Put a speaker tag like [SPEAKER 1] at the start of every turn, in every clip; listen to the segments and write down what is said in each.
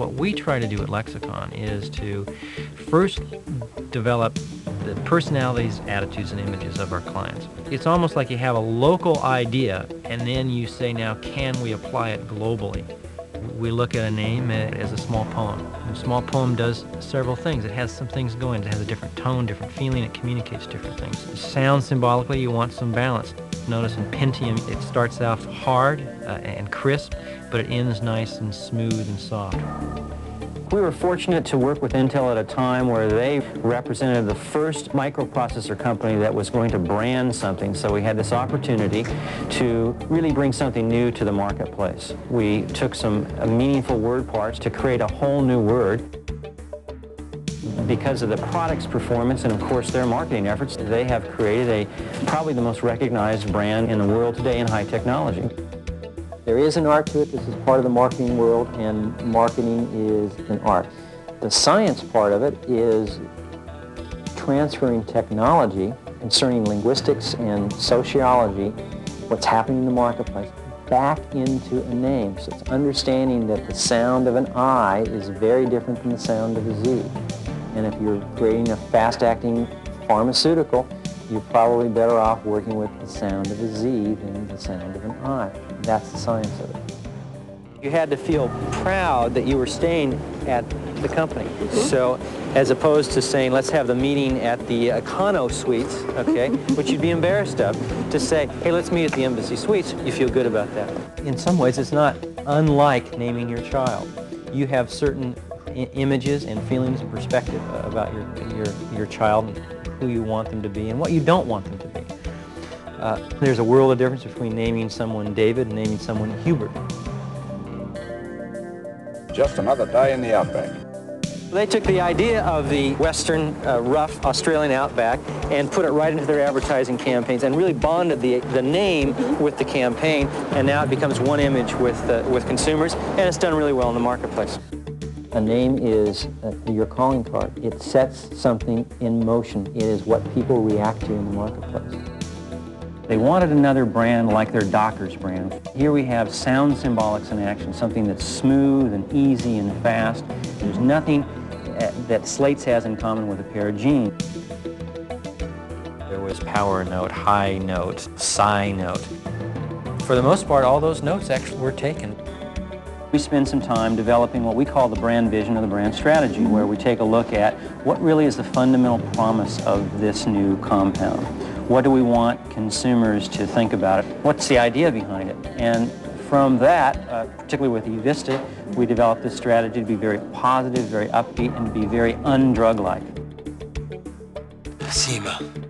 [SPEAKER 1] What we try to do at Lexicon is to first develop the personalities, attitudes, and images of our clients. It's almost like you have a local idea, and then you say, now, can we apply it globally? We look at a name as a small poem. A small poem does several things. It has some things going. It has a different tone, different feeling. It communicates different things. It sounds symbolically, you want some balance. Notice in Pentium, it starts off hard and crisp, but it ends nice and smooth and soft. We were fortunate to work with Intel at a time where they represented the first microprocessor company that was going to brand something, so we had this opportunity to really bring something new to the marketplace. We took some meaningful word parts to create a whole new word. Because of the product's performance and, of course, their marketing efforts, they have created probably the most recognized brand in the world today in high technology.
[SPEAKER 2] There is an art to it. This is part of the marketing world, and marketing is an art. The science part of it is transferring technology concerning linguistics and sociology, what's happening in the marketplace, back into a name. So it's understanding that the sound of an I is very different than the sound of a Z. And if you're creating a fast-acting pharmaceutical, you're probably better off working with the sound of a Z than the sound of an I. That's the science of it. You had to feel proud that you were staying at the company. So, as opposed to saying, let's have the meeting at the Econo Suites, okay, which you'd be embarrassed of, to say, hey, let's meet at the Embassy Suites, you feel good about that. In some ways, it's not unlike naming your child. You have certain images and feelings and perspective about your child, and who you want them to be and what you don't want them to be. There's a world of difference between naming someone David and naming someone Hubert.
[SPEAKER 3] Just another day in the outback.
[SPEAKER 1] They took the idea of the western, rough Australian outback and put it right into their advertising campaigns and really bonded the name with the campaign, and now it becomes one image with consumers, and it's done really well in the marketplace.
[SPEAKER 2] A name is your calling card. It sets something in motion. It is what people react to in the marketplace.
[SPEAKER 4] They wanted another brand like their Dockers brand. Here we have sound symbolics in action, something that's smooth and easy and fast. There's nothing that Slates has in common with a pair of jeans.
[SPEAKER 1] There was power note, high note, psi note. For the most part, all those notes actually were taken.
[SPEAKER 4] We spend some time developing what we call the brand vision or the brand strategy, where we take a look at what really is the fundamental promise of this new compound. What do we want consumers to think about it? What's the idea behind it? And from that, particularly with eVista, we developed this strategy to be very positive, very upbeat, and to be very undrug-like.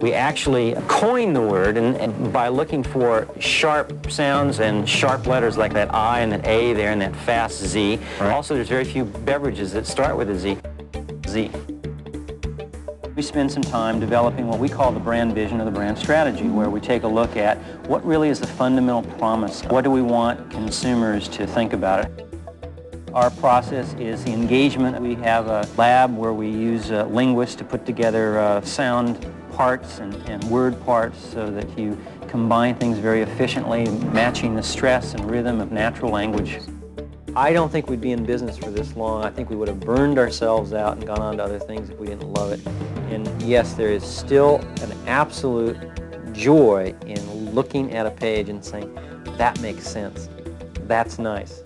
[SPEAKER 4] We actually coined the word, and by looking for sharp sounds and sharp letters like that I and that A there and that fast Z. Right. Also, there's very few beverages that start with a Z. Z. We spend some time developing what we call the brand vision or the brand strategy, where we take a look at what really is the fundamental promise. What do we want consumers to think about it? Our process is the engagement. We have a lab where we use linguists to put together sound parts and word parts so that you combine things very efficiently, matching the stress and rhythm of natural language. I don't think we'd be in business for this long. I think we would have burned ourselves out and gone on to other things if we didn't love it. And yes, there is still an absolute joy in looking at a page and saying, that makes sense. That's nice.